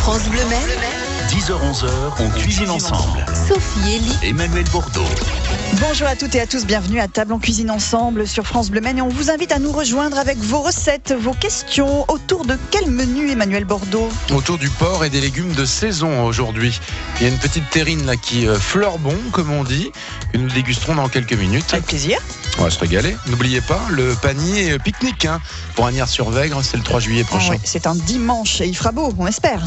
France Bleu Maine, 10h-11h, on cuisine ensemble. Sophie Elie, Emmanuel Bordeaux. Bonjour à toutes et à tous, bienvenue à table, on cuisine ensemble sur France Bleu Maine et on vous invite à nous rejoindre avec vos recettes, vos questions. Autour de quel menu, Emmanuel Bordeaux? Autour du porc et des légumes de saison aujourd'hui. Il y a une petite terrine là qui fleure bon, comme on dit, que nous dégusterons dans quelques minutes. Avec plaisir. On va se régaler. N'oubliez pas le panier pique-nique pour Asnières-sur-Vègre, c'est le 3 juillet prochain. Oui, c'est un dimanche et il fera beau, on espère.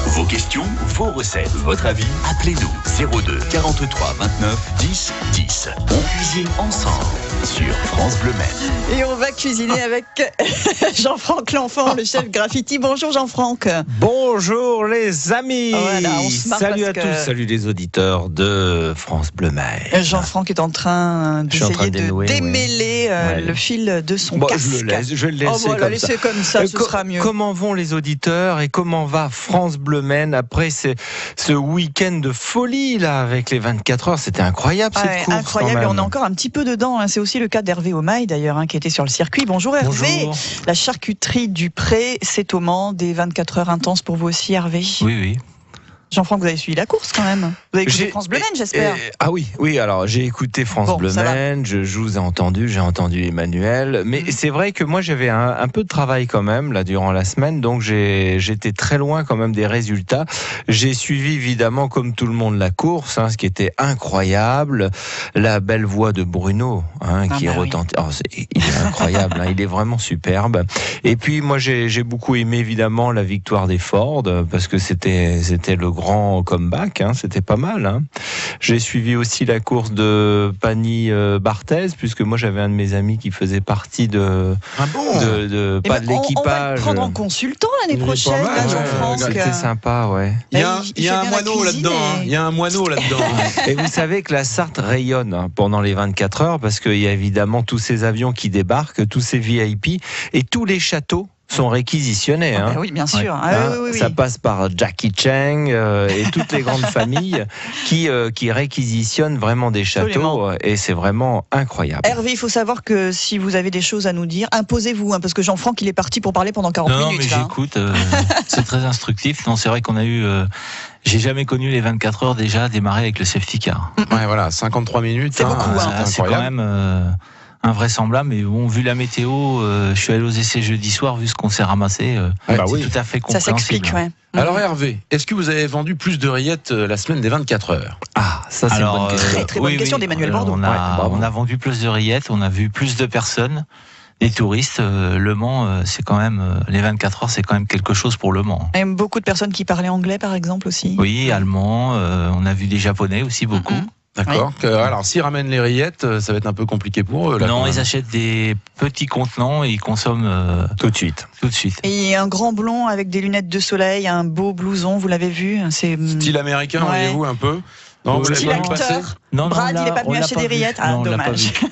Vos questions, vos recettes, votre avis, appelez-nous 02 43 29 10 10. On cuisine ensemble sur France Bleu Maine. Et on va cuisiner avec Jean-Franck L'Enfant, le chef graffiti. Bonjour Jean-Franck. Bonjour les amis. Voilà, on se marre salut à parce que- tous, salut les auditeurs de France Bleu Maine. Jean-Franck est en train Je suis en train d'essayer de de dénouer, démêler Ouais. le fil de son Bon, casque. je vais le laisser voilà, comme ça. laissez comme ça, ce sera mieux. Comment vont les auditeurs et comment va France Bleu Maine après ce week-end de folie là avec les 24 heures? C'était incroyable cette Ouais, course. incroyable, quand et même. on est encore un petit peu dedans. C'est aussi le cas d'Hervé Aumaille d'ailleurs, qui était sur le circuit. Bonjour Hervé. Bonjour. La charcuterie du Pré, c'est au Mans, des 24 heures intenses pour vous aussi Hervé. Oui. Jean-Franck, vous avez suivi la course quand même. Vous avez écouté France Bleu Maine, j'espère. Ah oui, alors j'ai écouté France Bon, Bleu ça va. Maine, je vous ai entendu, j'ai entendu Emmanuel, mais c'est vrai que moi j'avais un peu de travail quand même là durant la semaine, donc j'étais très loin quand même des résultats. J'ai suivi évidemment comme tout le monde la course, ce qui était incroyable, la belle voix de Bruno qui bah oui. retentit. Oh, il est incroyable, il est vraiment superbe. Et puis moi j'ai beaucoup aimé évidemment la victoire des Ford parce que c'était le grand comeback, c'était pas mal. J'ai suivi aussi la course de Pani Barthez, puisque moi j'avais un de mes amis qui faisait partie de Ah bon Eh pas ben, de on va l'équipage. le prendre en consultant l'année Il est prochaine, pas mal, hein, ouais, Jean-Franck. C'était sympa, ouais. Il y a, il il y a fait un bien la moineau cuisine là-dedans. et- Il y a un moineau là-dedans. Et vous savez que la Sarthe rayonne pendant les 24 heures, parce qu'il y a évidemment tous ces avions qui débarquent, tous ces VIP, et tous les châteaux sont réquisitionnés. Ah, oui, bien sûr. Ah, oui. Ça passe par Jackie Chang et toutes les grandes familles qui réquisitionnent vraiment des châteaux, Absolument. et c'est vraiment incroyable. Hervé, il faut savoir que si vous avez des choses à nous dire, imposez-vous, parce que Jean-Franck, il est parti pour parler pendant 40 Non, minutes. mais là, j'écoute, c'est très instructif. Non, c'est vrai qu'on a eu... j'ai jamais connu les 24 heures déjà démarrer avec le safety car. Ouais, voilà, 53 minutes. C'est beaucoup, c'est C'est quand incroyable. même invraisemblable, mais bon, vu la météo, je suis allé aux essais jeudi soir, vu ce qu'on s'est ramassé, Ouais, bah c'est oui. tout à fait Ça compréhensible. s'explique, ouais. Alors Hervé, est-ce que vous avez vendu plus de rillettes la semaine des 24 heures? Ah, ça c'est une bonne question. Très bonne question d'Emmanuel Bordeaux. On Ouais, bravo. on a vendu plus de rillettes, on a vu plus de personnes, des touristes. Le Mans, c'est quand même les 24 heures, c'est quand même quelque chose pour le Mans. Et beaucoup de personnes qui parlaient anglais, par exemple, aussi. Oui, allemand, on a vu des japonais aussi beaucoup. D'accord. Alors s'ils ramènent les rillettes, ça va être un peu compliqué pour eux. Là, Non, quand ils même. achètent des petits contenants et ils consomment Tout de suite. tout de suite. Et un grand blond avec des lunettes de soleil, un beau blouson, vous l'avez vu, c'est Style américain, Ouais. voyez-vous un peu. Non, vous l'avez style pas vu passer. acteur. Non, Brad, il est pas venu acheter des rillettes. Ah, Non, on l'a pas dommage. vu.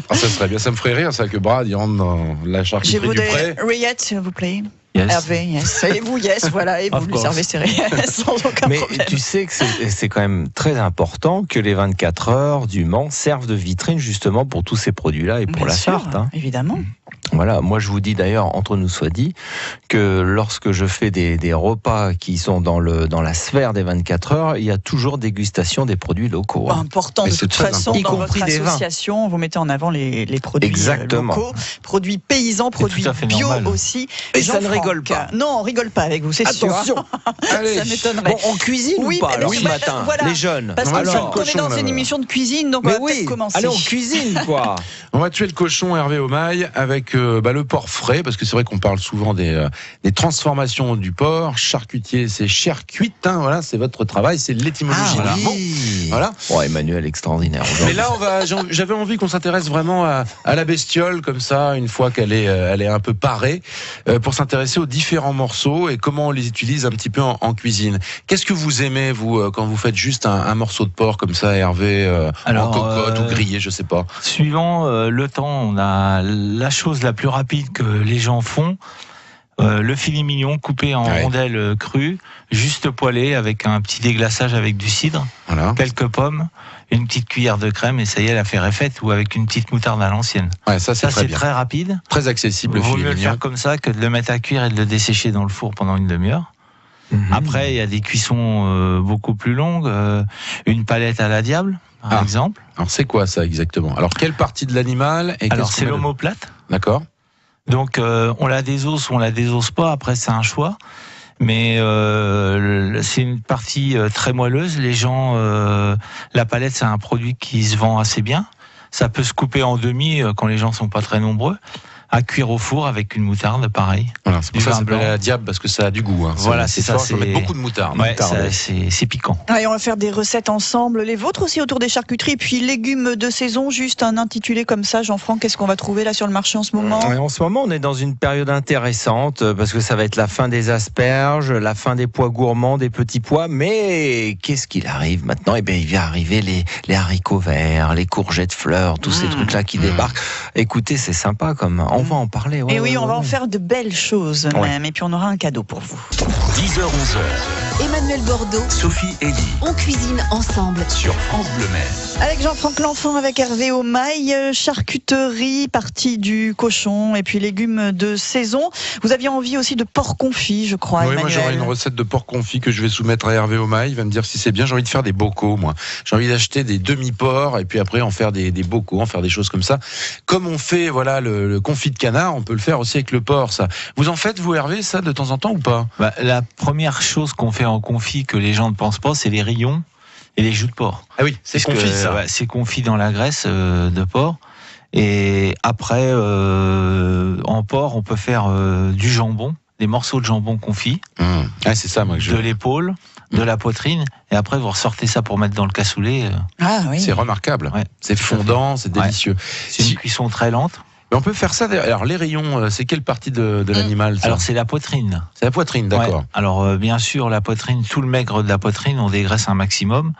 Ah, ça serait bien, ça me ferait rire, ça que Brad il rentre dans la J'ai charcuterie vous du Pré. des rillettes, s'il vous plaît. Yes. Hervé, yes. Et vous, yes, voilà. Et vous Of lui course. servez ces rillettes sans aucun Mais problème. tu sais que c'est quand même très important que les 24 heures du Mans servent de vitrine justement pour tous ces produits-là et pour Bien la sûr, Sarthe. évidemment. Voilà, moi je vous dis d'ailleurs, entre nous soit dit, que lorsque je fais des repas qui sont dans la sphère des 24 heures, il y a toujours dégustation des produits locaux. Important Mais de c'est toute très façon, important. dans Y votre compris des vins. association, vous mettez en avant les produits Exactement. locaux, produits paysans, produits tout à fait bio normal. aussi. Et ça ne Jean-Franck, rigole pas. Non, on rigole pas avec vous, c'est sûr. Attention. Allez. Ça m'étonnerait. Bon, on cuisine Oui, ou pas mais alors oui, ce mais matin, voilà. les jeunes? Parce On va qu'on tuer le est cochon, dans là, une là. émission de cuisine, donc on Mais va peut-être oui, commencer. allez on cuisine quoi. On va tuer le cochon Hervé Aumaille avec le porc frais, parce que c'est vrai qu'on parle souvent des transformations du porc. Charcutier, c'est chair cuite, voilà, c'est votre travail, c'est l'étymologie du mot. Voilà. Oh, Emmanuel extraordinaire. Mais là, j'avais envie qu'on s'intéresse vraiment à la bestiole comme ça, une fois qu'elle est un peu parée, pour s'intéresser aux différents morceaux et comment on les utilise un petit peu en cuisine. Qu'est-ce que vous aimez, vous, quand vous faites juste un morceau de porc comme ça, Hervé, en cocotte ou grillé, je sais pas. Suivant le temps, on a la chose la plus rapide que les gens font. Le filet mignon coupé en rondelles crues, juste poêlé avec un petit déglaçage avec du cidre, quelques pommes, une petite cuillère de crème et ça y est, l'affaire est faite, ou avec une petite moutarde à l'ancienne. Ouais, ça c'est très rapide. Très accessible. Vaut mieux le faire comme ça que de le mettre à cuire et de le dessécher dans le four pendant une demi-heure. Après, il y a des cuissons beaucoup plus longues, une palette à la diable, par exemple. Alors c'est quoi ça exactement? Alors quelle partie de l'animal? Alors c'est l'omoplate. D'accord. Donc on la désosse ou on la désosse pas, après c'est un choix. Mais c'est une partie très moelleuse. Les gens, la palette c'est un produit qui se vend assez bien. Ça peut se couper en demi quand les gens sont pas très nombreux. À cuire au four avec une moutarde, pareil. Voilà, c'est pour ça que ça s'appelle la diable, parce que ça a du goût. Hein. Voilà, c'est ça. On met beaucoup de moutarde. Ouais, c'est piquant. Allez, on va faire des recettes ensemble, les vôtres aussi autour des charcuteries, et puis légumes de saison, juste un intitulé comme ça. Jean-Franck, qu'est-ce qu'on va trouver là sur le marché en ce moment? En ce moment, on est dans une période intéressante, parce que ça va être la fin des asperges, la fin des pois gourmands, des petits pois, mais qu'est-ce qu'il arrive maintenant? Eh bien, il va arriver les haricots verts, les courgettes fleurs, tous ces trucs-là qui débarquent. Écoutez, c'est sympa comme... On va en parler. Et oui, on va en faire de belles choses même. Et puis on aura un cadeau pour vous. 10h-11h. Emmanuel Bordeaux, Sophie Elie. on cuisine ensemble Sur France Bleu Maine. Avec Jean-Franck L'Enfant, avec Hervé Aumaille, charcuterie, partie du cochon et puis légumes de saison. Vous aviez envie aussi de porc confit, je crois, Emmanuel. Moi j'aurai une recette de porc confit que je vais soumettre à Hervé Aumaille. Il va me dire si c'est bien. J'ai envie de faire des bocaux, moi. J'ai envie d'acheter des demi-porcs et puis après en faire des bocaux, en faire des choses comme ça. Comme on fait le confit de canard, on peut le faire aussi avec le porc, ça. Vous en faites, vous, Hervé, ça de temps en temps ou pas? La première chose qu'on fait en confit que les gens ne pensent pas, c'est les rayons et les joues de porc. Ah oui, c'est confit, ça. C'est confit dans la graisse de porc. Et après, en porc, on peut faire du jambon, des morceaux de jambon confit. C'est ça, moi, de l'épaule, de la poitrine. Et après, vous ressortez ça pour mettre dans le cassoulet. C'est remarquable. Ouais. C'est fondant, c'est délicieux. C'est une cuisson très lente. Mais on peut faire ça. Alors, les rayons, c'est quelle partie de l'animal, ça? Alors, c'est la poitrine. C'est la poitrine, d'accord. Ouais. Alors, bien sûr, la poitrine, tout le maigre de la poitrine, on dégraisse un maximum.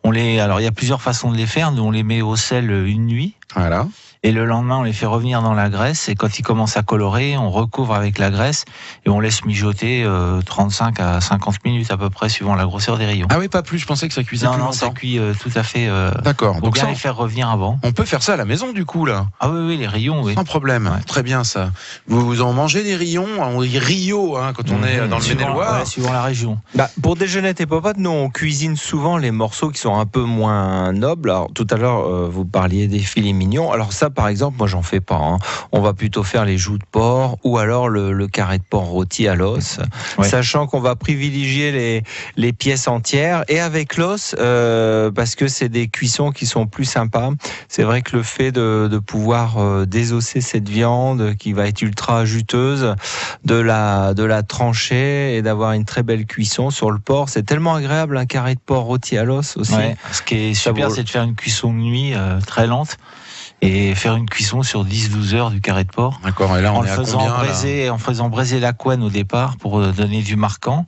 Alors, il y a plusieurs façons de les faire. Nous, on les met au sel une nuit. Voilà. Et le lendemain, on les fait revenir dans la graisse. Et quand ils commencent à colorer, on recouvre avec la graisse et on laisse mijoter 35 à 50 minutes à peu près, suivant la grosseur des rayons. Ah oui, pas plus. Je pensais que ça cuisait plus longtemps. Non, ça cuit tout à fait. D'accord. Donc bien les faire revenir avant. On peut faire ça à la maison, du coup, là. Ah oui, les rayons, oui. Sans problème. Ouais. Très bien, ça. Vous en mangez des rayons? On dit rio, quand on est dans le Maine-et-Loire. Ouais, suivant la région. Pour déjeuner et popotes, nous, on cuisine souvent les morceaux qui sont un peu moins nobles. Alors, tout à l'heure, vous parliez des filets mignons. Alors ça, par exemple, moi, j'en fais pas. On va plutôt faire les joues de porc ou alors le carré de porc rôti à l'os, sachant qu'on va privilégier les pièces entières et avec l'os, parce que c'est des cuissons qui sont plus sympas. C'est vrai que le fait de pouvoir désosser cette viande qui va être ultra juteuse, de la trancher et d'avoir une très belle cuisson sur le porc, c'est tellement agréable, un carré de porc rôti à l'os aussi. Ouais. Ce qui est super, c'est de faire une cuisson de nuit très lente. Et faire une cuisson sur 10-12 heures du carré de porc. D'accord, et là, en faisant braiser la couenne au départ pour donner du marquant,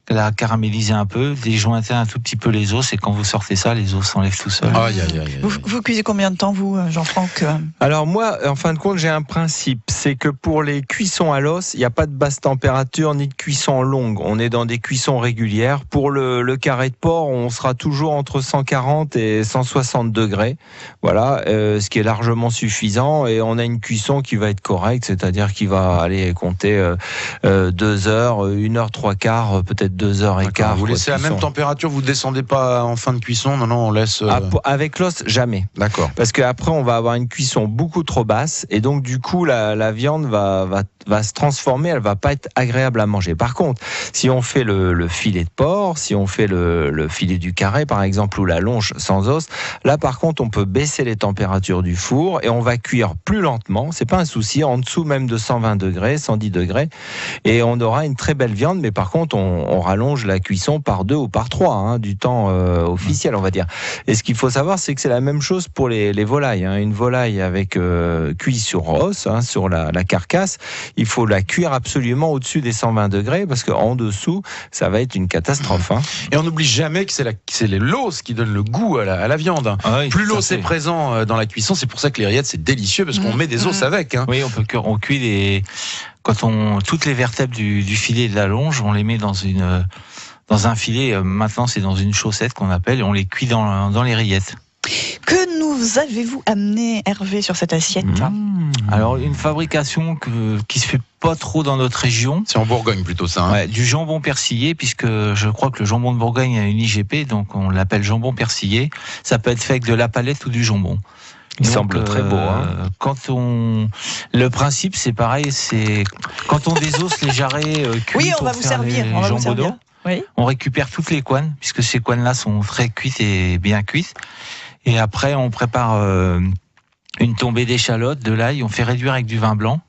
la caraméliser un peu, déjointer un tout petit peu les os, et quand vous sortez ça, les os s'enlèvent tout seuls. Vous cuisez combien de temps, vous, Jean-Franck? Alors moi, en fin de compte, j'ai un principe, c'est que pour les cuissons à l'os, il n'y a pas de basse température ni de cuisson longue. On est dans des cuissons régulières. Pour le carré de porc, on sera toujours entre 140 et 160 degrés. Voilà, ce qui est largement suffisant. Et on a une cuisson qui va être correcte, c'est-à-dire qui va aller compter 2 heures, 1 heure 3/4, peut-être 2 heures et quart. Vous laissez à la même température, vous descendez pas en fin de cuisson? Non, on laisse... Avec l'os, jamais. D'accord. Parce qu'après, on va avoir une cuisson beaucoup trop basse et donc du coup, la viande va se transformer, elle va pas être agréable à manger. Par contre, si on fait le filet de porc, si on fait le filet du carré, par exemple, ou la longe sans os, là, par contre, on peut baisser les températures du four et on va cuire plus lentement. C'est pas un souci, en dessous même de 120 degrés, 110 degrés, et on aura une très belle viande, mais par contre, on rallonge la cuisson par 2 ou par 3 du temps officiel, on va dire. Et ce qu'il faut savoir, c'est que c'est la même chose pour les volailles. Une volaille avec cuit sur os, sur la carcasse, il faut la cuire absolument au-dessus des 120 degrés parce qu'en dessous, ça va être une catastrophe. Hein. Et on n'oublie jamais que c'est l'os qui donne le goût à la viande. Ah oui, plus l'os est présent dans la cuisson, c'est pour ça que les rillettes c'est délicieux parce qu'on met des os avec. Hein. Oui, on cuit toutes les vertèbres du filet et de la longe, on les met dans un filet. Maintenant, c'est dans une chaussette qu'on appelle, et on les cuit dans les rillettes. Que nous avez-vous amené, Hervé, sur cette assiette? Alors, une fabrication qui se fait pas trop dans notre région. C'est en Bourgogne plutôt ça. Hein. Ouais, du jambon persillé, puisque je crois que le jambon de Bourgogne a une IGP, donc on l'appelle jambon persillé. Ça peut être fait avec de la palette ou du jambon. Il semble très beau. Hein. Le principe, c'est pareil, c'est quand on désosse les jarrets cuits. Oui, on va vous servir. Oui. On récupère toutes les couennes, puisque ces couennes-là sont très cuites et bien cuites. Et après, on prépare une tombée d'échalotes, de l'ail, on fait réduire avec du vin blanc.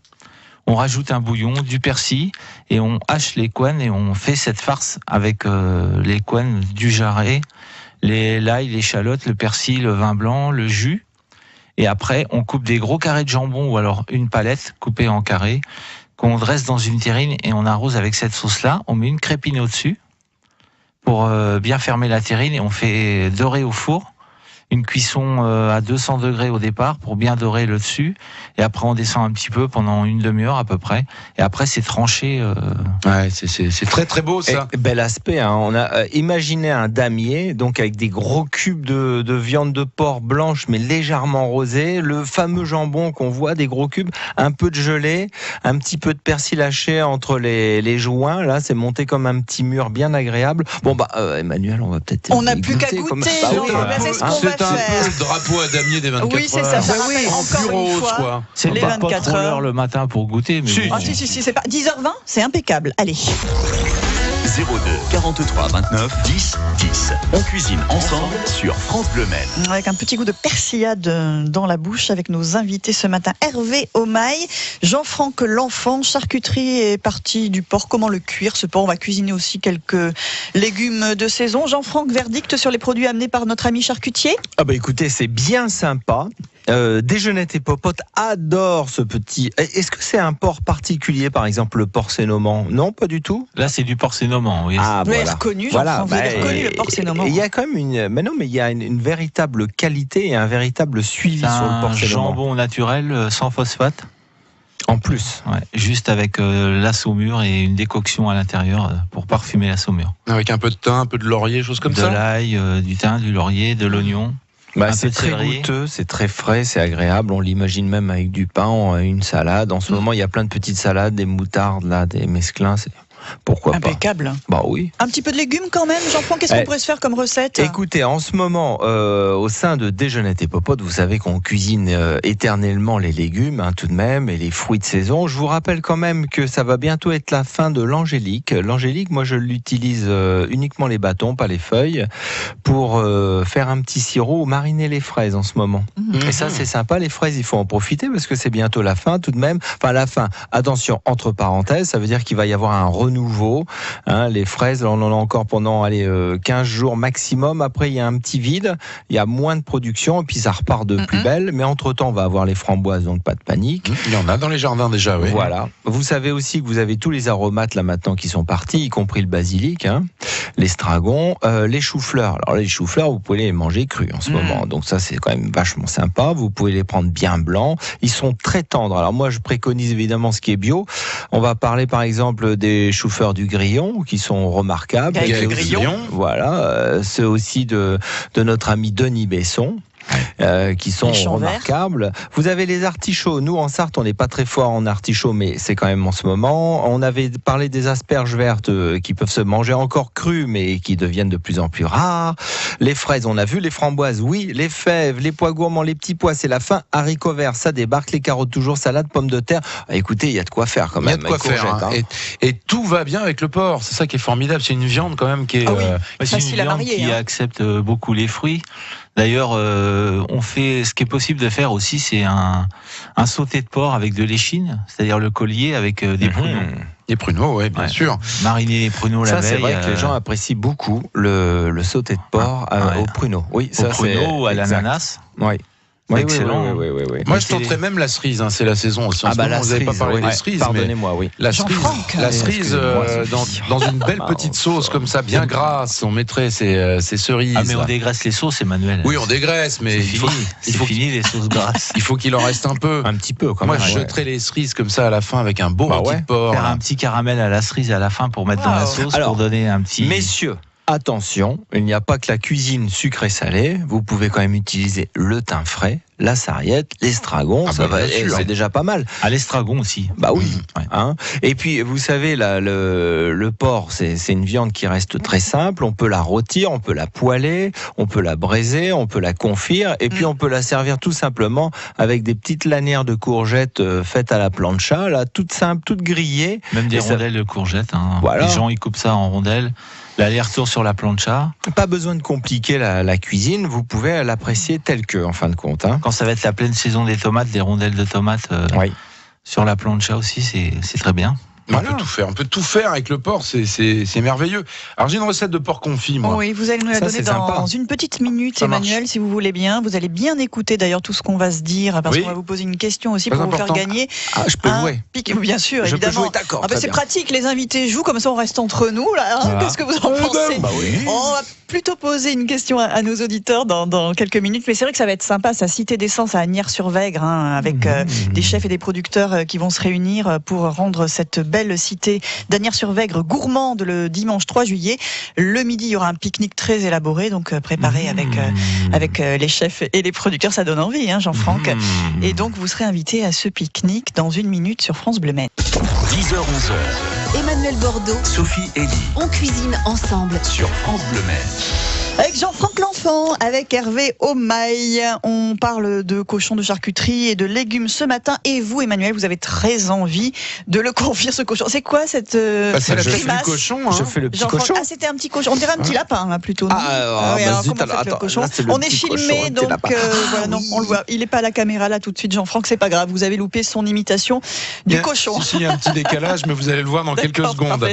On rajoute un bouillon, du persil, et on hache les couennes et on fait cette farce avec les couennes du jarret, l'ail, l'échalote, le persil, le vin blanc, le jus. Et après, on coupe des gros carrés de jambon ou alors une palette coupée en carrés qu'on dresse dans une terrine et on arrose avec cette sauce-là. On met une crépine au-dessus pour bien fermer la terrine et on fait dorer au four. Une cuisson à 200 degrés au départ pour bien dorer le dessus. Et après, on descend un petit peu pendant une demi-heure à peu près. Et après, c'est tranché. Ouais, c'est très très beau ça. Et bel aspect. Hein. On a imaginé un damier, donc avec des gros cubes de viande de porc blanche mais légèrement rosée. Le fameux jambon qu'on voit, des gros cubes, un peu de gelée, un petit peu de persil haché entre les joints. Là, c'est monté comme un petit mur bien agréable. Bon Emmanuel, on va peut-être. On n'a plus qu'à goûter. C'est ce qu'on va faire. C'est un peu le drapeau à damier des 24 heures. Oui, c'est ça. Ça oui, en plus rose, quoi. C'est les 24 heures. L'heure le matin pour goûter. Mais si. Bon. Ah, si, c'est pas 10h20, c'est impeccable. Allez. 02 43 29 10 10. On cuisine ensemble sur France Bleu Maine. Avec un petit goût de persillade dans la bouche avec nos invités ce matin. Hervé Aumaille, Jean-Franck L'Enfant, charcuterie et partie du porc. Comment le cuire ce porc? On va cuisiner aussi quelques légumes de saison. Jean-Franck, verdict sur les produits amenés par notre ami charcutier? Ah bah écoutez, c'est bien sympa. Déjeunette et Popote adore ce petit. Est-ce que c'est un porc particulier, par exemple le porc sénoman? Non, pas du tout. Là, c'est du porc sénoman. Oui. Ah, vous l'avez reconnu, Jean-Franck, vous avez reconnu le porc sénoman. Il y a quand même il y a une véritable qualité et un véritable suivi sur le porc sénoman. Jambon naturel, sans phosphate. En plus, ouais, juste avec la saumure et une décoction à l'intérieur pour parfumer la saumure. Avec un peu de thym, un peu de laurier, choses comme ça. De l'ail, du thym, du laurier, de l'oignon. C'est très goûteux, c'est très frais, c'est agréable. On l'imagine même avec du pain, une salade. En ce moment, il y a plein de petites salades, des moutardes, là, des mesclins. Pourquoi impeccable. Pas. Bah oui. Un petit peu de légumes quand même, Jean-Franck, qu'est-ce qu'on pourrait se faire comme recette? Écoutez, en ce moment, au sein de Déjeunette et Popote, vous savez qu'on cuisine éternellement les légumes, tout de même, et les fruits de saison. Je vous rappelle quand même que ça va bientôt être la fin de l'angélique. L'angélique, moi, je l'utilise uniquement les bâtons, pas les feuilles, pour faire un petit sirop ou mariner les fraises en ce moment. Et ça, c'est sympa. Les fraises, il faut en profiter parce que c'est bientôt la fin, tout de même. Enfin, la fin. Attention, entre parenthèses, ça veut dire qu'il va y avoir un renouveau. Les fraises, on en a encore pendant 15 jours maximum. Après, il y a un petit vide, il y a moins de production et puis ça repart de plus belle. Mais entre-temps, on va avoir les framboises, donc pas de panique. Il y en a dans les jardins déjà, oui. Voilà. Vous savez aussi que vous avez tous les aromates là maintenant qui sont partis, y compris le basilic, l'estragon, les choux-fleurs. Alors les choux-fleurs, vous pouvez les manger crus en ce moment. Donc ça, c'est quand même vachement sympa. Vous pouvez les prendre bien blancs. Ils sont très tendres. Alors moi, je préconise évidemment ce qui est bio. On va parler par exemple des choux-fleurs du Grillon qui sont remarquables. Le Grillon. Voilà, ceux aussi de notre ami Denis Besson. Qui sont remarquables. Vous avez les artichauts. Nous, en Sarthe, on n'est pas très fort en artichauts, mais c'est quand même en ce moment. On avait parlé des asperges vertes qui peuvent se manger encore crues, mais qui deviennent de plus en plus rares. Les fraises, on a vu. Les framboises, oui. Les fèves, les pois gourmands, les petits pois, c'est la fin. Haricots verts, ça débarque. Les carottes, toujours. Salade, pommes de terre. Écoutez, il y a de quoi faire quand même. Il y a de quoi faire. Et tout va bien avec le porc. C'est ça qui est formidable. C'est une viande quand même qui est c'est une viande qui accepte beaucoup les fruits. D'ailleurs, on fait ce qui est possible de faire aussi, c'est un sauté de porc avec de l'échine, c'est-à-dire le collier avec des pruneaux. Des pruneaux, oui, bien sûr. Mariner les pruneaux la veille. C'est vrai que les gens apprécient beaucoup le sauté de porc aux pruneaux. Oui, aux pruneaux ou à l'ananas. Oui. excellent. Oui. Moi, je tenterais même la cerise. C'est la saison aussi. En ce moment, vous n'avez pas parlé des cerises. Pardonnez-moi, oui. La cerise dans une belle petite sauce comme ça, bien grasse. On mettrait ces cerises. Ah, mais on dégraisse les sauces, Emmanuel. Oui, on dégraisse, mais c'est fini les sauces grasses. Il faut qu'il en reste un peu. Un petit peu, quand même. Moi, je jetterais les cerises comme ça à la fin avec un beau rôti de porc. Faire un petit caramel à la cerise à la fin pour mettre dans la sauce, pour donner un petit. Messieurs, attention, il n'y a pas que la cuisine sucrée-salée. Vous pouvez quand même utiliser le thym frais, la sarriette, l'estragon. C'est déjà pas mal. À l'estragon aussi. Bah oui. Hein. Et puis, vous savez, le porc, c'est une viande qui reste très simple. On peut la rôtir, on peut la poêler, on peut la braiser, on peut la confire, et puis on peut la servir tout simplement avec des petites lanières de courgettes faites à la plancha, là, toutes simples, toutes grillées. Même des rondelles de courgettes. Voilà. Les gens, ils coupent ça en rondelles. L'aller-retour sur la plancha. Pas besoin de compliquer la cuisine, vous pouvez l'apprécier telle que, en fin de compte. Hein. Quand ça va être la pleine saison des tomates, des rondelles de tomates sur la plancha aussi, c'est très bien. Voilà. On peut tout faire avec le porc, c'est merveilleux. Alors j'ai une recette de porc confit, moi. Oui, vous allez nous la donner dans une petite minute, ça Emmanuel, marche. si vous voulez bien. Vous allez bien écouter d'ailleurs tout ce qu'on va se dire, parce qu'on va vous poser une question aussi pour vous faire gagner. Ah, je peux jouer. Bien sûr, je évidemment. Peux jouer, d'accord. C'est pratique, les invités jouent, comme ça on reste entre nous. Là, hein. Qu'est-ce que vous en pensez? On va plutôt poser une question à nos auditeurs dans quelques minutes, mais c'est vrai que ça va être sympa, ça Cité d'Essence à Asnières-sur-Vègre, avec des chefs et des producteurs qui vont se réunir pour rendre cette belle cité d'Asnières-sur-Vègre gourmande le dimanche 3 juillet. Le midi, il y aura un pique-nique très élaboré, donc préparé avec les chefs et les producteurs. Ça donne envie, Jean-Franck. Et donc, vous serez invité à ce pique-nique dans une minute sur France Bleu Maine. 10h, 11h. Emmanuel Bordeaux, Sophie Elie. on cuisine ensemble Sur France Bleu Maine. Avec Jean-Franck L'Enfant, avec Hervé Aumaille, on parle de cochon, de charcuterie et de légumes ce matin. Et vous, Emmanuel, vous avez très envie de le confire, ce cochon. C'est quoi cette c'est la grimace? du cochon. Je fais le petit cochon. Ah, c'était un petit cochon. On dirait un petit lapin, plutôt. Non alors, comment faites le cochon? On est filmé, donc voilà, non, on le voit. Il n'est pas à la caméra là tout de suite, Jean-Franck. C'est pas grave. Vous avez loupé son imitation du cochon. Si, il y a un petit décalage, mais vous allez le voir dans quelques secondes.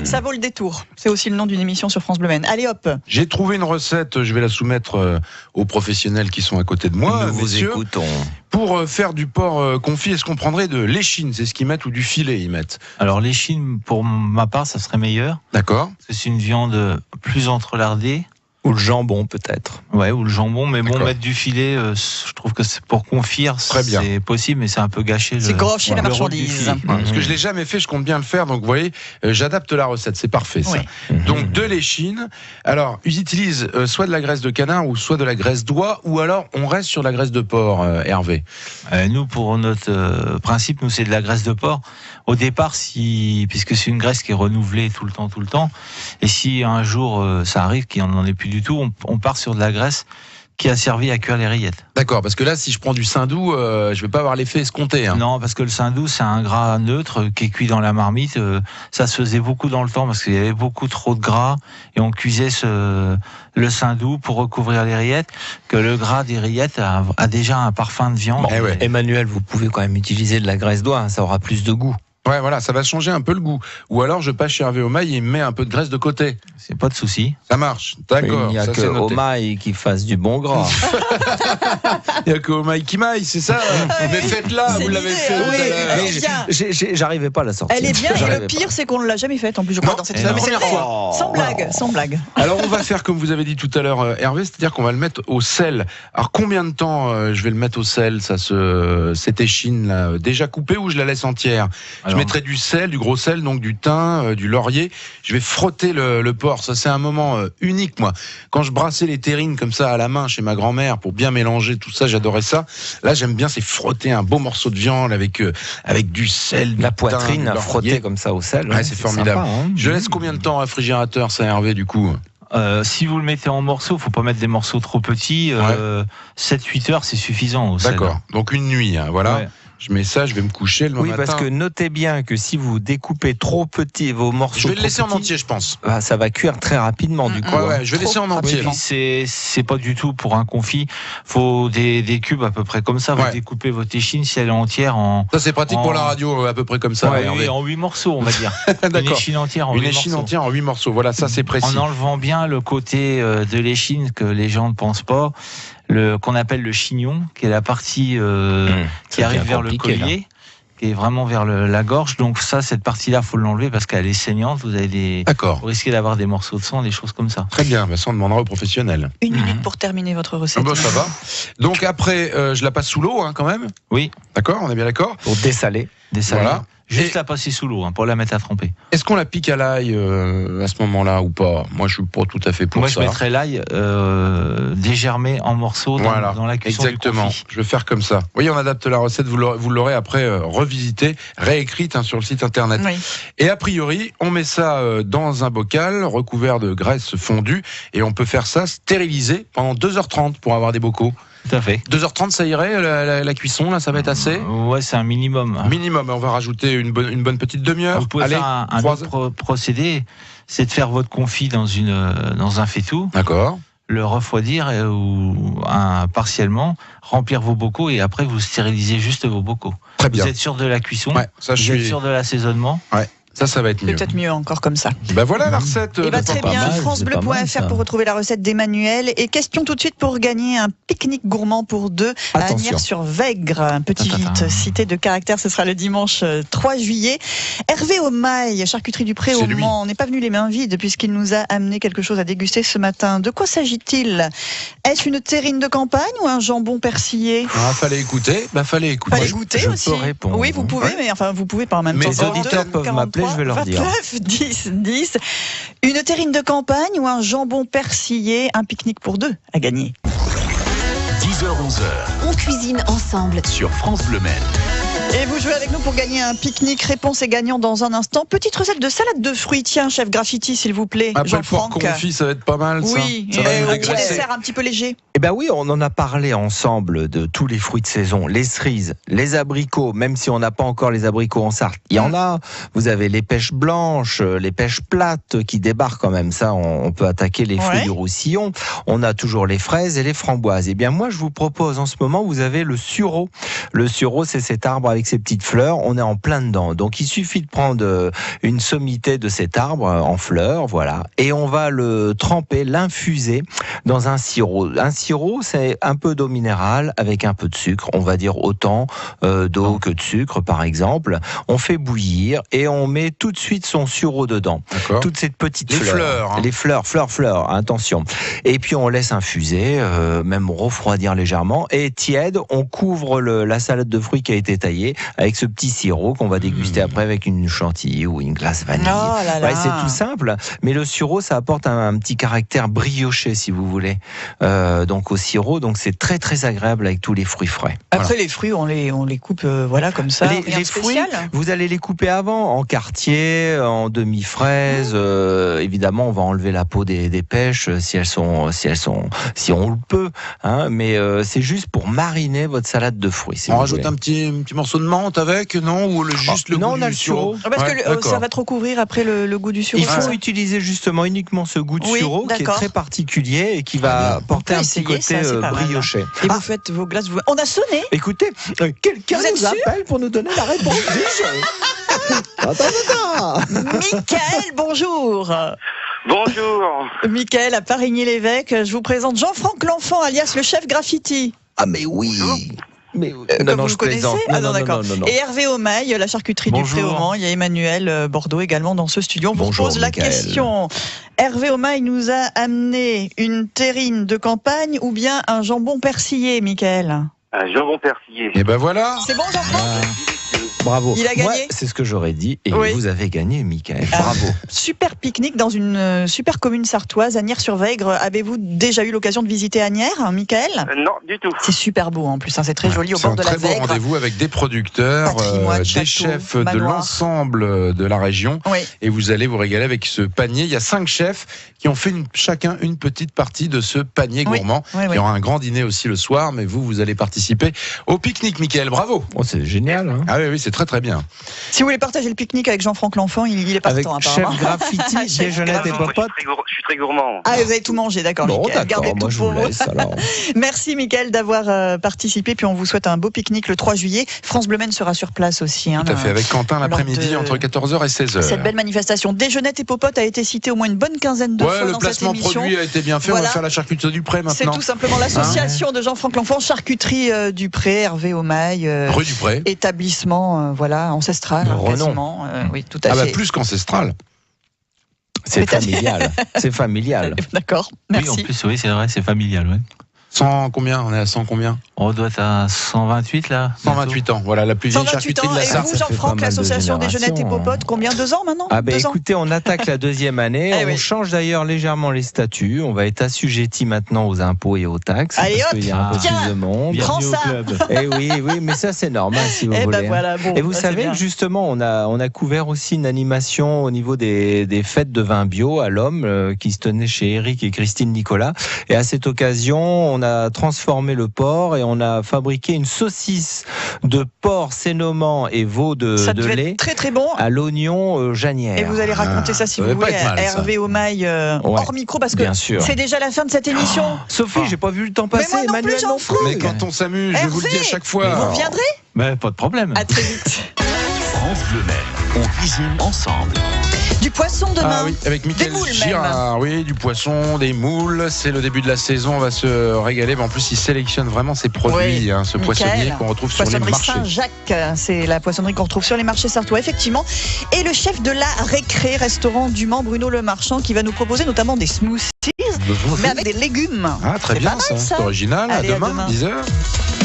Ça vaut le détour. C'est aussi le nom d'une émission sur France Bleu Maine. Allez hop. J'ai trouvé une recette, je vais la soumettre aux professionnels qui sont à côté de moi. Nous vous écoutons. Pour faire du porc confit, est-ce qu'on prendrait de l'échine? C'est ce qu'ils mettent, ou du filet ils mettent? Alors l'échine, pour ma part, ça serait meilleur. D'accord. Parce que c'est une viande plus entrelardée. Ou le jambon, peut-être. Ouais, ou le jambon. Mais bon, D'accord. mettre du filet, je trouve que c'est pour confire, Très bien. c'est possible, mais c'est un peu gâché. C'est gâcher la le rôle du marchandise. filet. Parce que je l'ai jamais fait, je compte bien le faire. Donc vous voyez, j'adapte la recette, c'est parfait ça. Oui. Donc de l'échine. Alors ils utilisent soit de la graisse de canard ou soit de la graisse d'oie, ou alors on reste sur la graisse de porc, Hervé. Nous, pour notre principe, nous c'est de la graisse de porc. Au départ, puisque c'est une graisse qui est renouvelée tout le temps, et si un jour ça arrive qu'il n'en est plus du tout, on part sur de la graisse qui a servi à cuire les rillettes. D'accord, parce que là, si je prends du saindoux, je vais pas avoir l'effet escompté. Non, parce que le saindoux, c'est un gras neutre qui est cuit dans la marmite. Ça se faisait beaucoup dans le temps parce qu'il y avait beaucoup trop de gras et on cuisait le saindoux pour recouvrir les rillettes, que le gras des rillettes a déjà un parfum de viande. Bon, Emmanuel, vous pouvez quand même utiliser de la graisse d'oie, ça aura plus de goût. Ouais, voilà, ça va changer un peu le goût. Ou alors je passe chez Hervé Aumaille et il me met un peu de graisse de côté. C'est pas de souci. Ça marche, d'accord. Il n'y a ça, que c'est noté. Aumaille qui fasse du bon gras. Il n'y a que Aumaille qui maille, c'est ça. Mais faites-la, C'est vous l'avez l'idée, fait. oui. tout à l'heure. Bien. J'arrivais pas à la sortir. Elle est bien, et J'arrivais le pas. pire, c'est qu'on ne l'a jamais faite en plus, je crois, Non, dans cette c'est la émission. Mais première vrai. fois. Sans blague, sans blague. Alors on va faire comme vous avez dit tout à l'heure, Hervé, c'est-à-dire qu'on va le mettre au sel. Alors combien de temps je vais le mettre au sel, cette échine là, déjà coupée, ou je la laisse entière? Je mettrai du sel, du gros sel, donc du thym, du laurier. Je vais frotter le porc. Ça c'est un moment unique, moi. Quand je brassais les terrines comme ça à la main chez ma grand-mère pour bien mélanger tout ça, j'adorais ça. Là j'aime bien, c'est frotter un beau morceau de viande avec du sel, du La thym, poitrine du à laurier. frotter comme ça au sel. Ouais, c'est formidable. sympa, hein. Je laisse combien de temps au réfrigérateur, ça, Hervé, du coup? Si vous le mettez en morceaux, faut pas mettre des morceaux trop petits. 7-8 heures, c'est suffisant au sel. D'accord. Donc une nuit, hein, voilà. Ouais. Je mets ça, je vais me coucher le Oui, matin. parce que notez bien que si vous découpez trop petit vos morceaux, Je vais le trop laisser en petits, entier, je pense. ça va cuire très rapidement du coup. Ouais, ouais, je vais laisser en entier. C'est pas du tout pour un confit. Faut des cubes à peu près comme ça. Vous Ouais. découpez votre échine si elle est entière en. Ça, c'est pratique pour la radio, à peu près comme ça. Ouais, Hervé. oui, en 8 morceaux, on va dire. Une D'accord. échine entière en Une 8 échine morceaux. entière en 8 morceaux. Voilà, ça, c'est précis. En enlevant bien le côté de l'échine que les gens ne pensent pas. qu'on appelle le chignon, qui est la partie qui arrive vers le collier. Qui est vraiment vers la gorge. Donc cette partie-là, faut l'enlever parce qu'elle est saignante. Vous risquez d'avoir des morceaux de sang, des choses comme ça. Très bien, ça on demandera aux professionnels. Une minute pour terminer votre recette. Ça va. Donc après, je la passe sous l'eau quand même. Oui. D'accord, on est bien d'accord. Pour dessaler. Voilà. Juste la passer sous l'eau, pour la mettre à tremper. Est-ce qu'on la pique à l'ail à ce moment-là ou pas? Moi, je suis pas tout à fait pour ça. Moi, je mettrais l'ail dégermé en morceaux dans la cuisson. Exactement. Du confit. Je vais faire comme ça. Oui, on adapte la recette. Vous l'aurez après revisitée, réécrite sur le site internet. Oui. Et a priori, on met ça dans un bocal recouvert de graisse fondue et on peut faire ça stérilisé pendant 2h30 pour avoir des bocaux. Tout à fait. 2h30, ça irait la cuisson, là, ça va être assez? Ouais, c'est un minimum. Minimum, on va rajouter une bonne petite demi-heure. Vous pouvez faire un autre procédé, c'est de faire votre confit dans un faitout. D'accord. Le refroidir partiellement, remplir vos bocaux et après vous stérilisez juste vos bocaux. Très bien. Vous êtes sûr de la cuisson, ouais, ça, vous êtes sûr de l'assaisonnement. Ouais. Ça va être mieux. Peut-être mieux encore comme ça. Ben voilà la recette. Très bien, francebleu.fr pour retrouver la recette d'Emmanuel. Et question tout de suite pour gagner un pique-nique gourmand pour deux à Agnières-sur-Vègre. Un petit cité de caractère, ce sera le dimanche 3 juillet. Hervé Aumaille, charcuterie du Pré au Mans. On n'est pas venu les mains vides puisqu'il nous a amené quelque chose à déguster ce matin. De quoi s'agit-il? Est-ce une terrine de campagne ou un jambon persillé? Fallait écouter. Fallait goûter aussi. Peux répondre. Oui, vous pouvez, mais vous pouvez pas en même temps. Les auditeurs peuvent m'appeler. Je vais leur dire. 10. Une terrine de campagne ou un jambon persillé, un pique-nique pour deux à gagner. 10h-11h. On cuisine ensemble sur France Bleu Maine. Et vous jouez avec nous pour gagner un pique-nique. Réponse et gagnant dans un instant. Petite recette de salade de fruits. Tiens, chef Graffiti, s'il vous plaît. Après le porc confit, ça va être pas mal, ça. Oui, ça va un petit dessert un petit peu léger. Eh ben oui, on en a parlé ensemble de tous les fruits de saison. Les cerises, les abricots, même si on n'a pas encore les abricots en Sarthe. Il y en a. Vous avez les pêches blanches, les pêches plates qui débarquent quand même. Ça, on peut attaquer les fruits du Roussillon. On a toujours les fraises et les framboises. Eh bien, moi, je vous propose en ce moment, vous avez le sureau. Le sureau, c'est cet arbre avec ses petites fleurs. On est en plein dedans. Donc, il suffit de prendre une sommité de cet arbre en fleurs, voilà. Et on va le tremper, l'infuser dans un sirop. Un sirop, c'est un peu d'eau minérale avec un peu de sucre. On va dire autant d'eau que de sucre, par exemple. On fait bouillir et on met tout de suite son sureau dedans. D'accord. Toutes ces petites fleurs. Les fleurs, attention. Et puis, on laisse infuser, même refroidir légèrement. Et tiède, on couvre la salade de fruits qui a été taillée avec ce petit sirop qu'on va déguster après avec une chantilly ou une glace vanille. Oh là là. Ouais, c'est tout simple, mais le sureau, ça apporte un petit caractère brioché, si vous voulez. Donc au sirop, donc c'est très très agréable avec tous les fruits frais. Après les fruits, on les coupe comme ça. Les fruits, vous allez les couper avant en quartier, en demi-fraise. Évidemment, on va enlever la peau des pêches si on le peut. Mais c'est juste pour mariner votre salade de fruits. Si on rajoute un petit morceau de menthe avec, non? Ou juste le goût du sureau? Parce que ça va trop couvrir après le goût du sureau. Il faut utiliser justement uniquement ce goût de sureau qui est très particulier et qui va porter un petit côté brioché. Et vous faites vos glaces. On a sonné. Écoutez, quelqu'un nous appelle pour nous donner la réponse. Attends. Michael, bonjour. Bonjour. Michael, à Parigny-l'Évêque, je vous présente Jean-Franck L'Enfant, alias le chef Graffiti. Ah mais oui. Mais vous le connaissez? Non, d'accord. Et Hervé Aumaille, la charcuterie du Pré au Mans. Il y a Emmanuel Bordeaux également dans ce studio. On vous pose la question. Hervé Aumaille nous a amené une terrine de campagne ou bien un jambon persillé, Michael? Un jambon persillé. Et ben voilà. C'est bon, Jean-Franck? Bravo. Il a gagné. Moi, c'est ce que j'aurais dit. Et vous avez gagné, Michael. Bravo. Super pique-nique dans une super commune sartoise, Agnières-sur-Vègre. Avez-vous déjà eu l'occasion de visiter Agnières, Michael? Non, du tout. C'est super beau en plus. C'est très joli au bord de la Vègre. C'est un très beau rendez-vous avec des producteurs, des chefs de l'ensemble de la région. Oui. Et vous allez vous régaler avec ce panier. Il y a 5 chefs qui ont fait chacun une petite partie de ce panier gourmand. Il y aura un grand dîner aussi le soir, mais vous allez participer au pique-nique, Michael. Bravo. Oh, c'est génial. Ah oui, c'est très très bien. Si vous voulez partager le pique-nique avec Jean-Franck l'enfant, il est Avec partant chef apparemment. graffiti, déjeunette et Moi, popote. je suis très gourmand. Ah, vous avez tout mangé, d'accord, Bon, Mickaël. d'accord, Gardez moi tout je pour vous vous. laisse alors. Merci, Mickaël, d'avoir participé. Puis on vous souhaite un beau pique-nique le 3 juillet. France Bleu Maine sera sur place aussi. Tout à fait, avec Quentin lors l'après-midi de entre 14h et 16h. Cette belle manifestation déjeunette et popote a été citée au moins une bonne quinzaine de fois Ouais, le dans cette placement émission. produit a été bien fait. Voilà. On va faire la charcuterie du Pré C'est maintenant. tout simplement l'association de Jean-Franck l'enfant, charcuterie du Pré, Hervé Aumaille, Rue du Pré. établissement voilà ancestral, Le renom. quasiment. Oui, tout à Ah bah fait. plus qu'ancestral. C'est familial. C'est familial. D'accord, Oui, en merci. plus, oui, c'est vrai, c'est familial. Ouais. 100 combien? On est à 100 combien? On doit être à 128 là. 128 ans. Voilà, la plus vieille 128 charcuterie ans, de la et Sarthe. vous, ça fait Jean-Franck, pas mal de l'association déjeunette et générations, popote, combien? 2 ans maintenant? Ah ben 2 ans. écoutez, on attaque la deuxième année, Eh on oui. change d'ailleurs légèrement les statuts, on va être assujetti maintenant aux impôts et aux taxes, Allez, parce hop, qu'il y a un peu tiens, plus de monde. Prends Bienvenue ça. au club. Eh oui, mais ça c'est normal si vous Eh voulez. ben voilà, bon, Et vous bah, c'est savez bien. que justement, on a couvert aussi une animation au niveau des fêtes de vin bio à l'Homme qui se tenait chez Eric et Christine Nicolas. Et à cette occasion, on a transformé le porc et on a fabriqué une saucisse de porc sénoman et veau de Ça devait lait être très très bon. à l'oignon janière. Et vous allez raconter ça si ça vous devait pas voulez être mal, à ça. Hervé Aumaille hors micro parce que Bien sûr. c'est déjà la fin de cette émission. Sophie, j'ai pas vu le temps Mais passer. moi non plus, Emmanuel non Jean-Franck. plus. Mais quand on s'amuse, je vous le dis à chaque fois. Vous reviendrez? Ben, pas de problème. À très vite. France Bleu Maine, on cuisine ensemble. Du poisson demain. Ah oui, avec Mickaël Des moules, Girard, oui, du poisson, des moules, c'est le début de la saison, on va se régaler, mais en plus il sélectionne vraiment ses produits, Oui, hein, ce Mickaël. poissonnier qu'on retrouve sur les Poissonnerie marchés. Saint-Jacques, c'est la poissonnerie qu'on retrouve sur les marchés sartois, effectivement. Et le chef de la Récré, restaurant du Mans, Bruno Le Marchand, qui va nous proposer notamment des smoothies, mais avec des légumes. Ah très C'est bien pas mal, ça, ça. c'est original, Allez, à à demain, demain. 10h.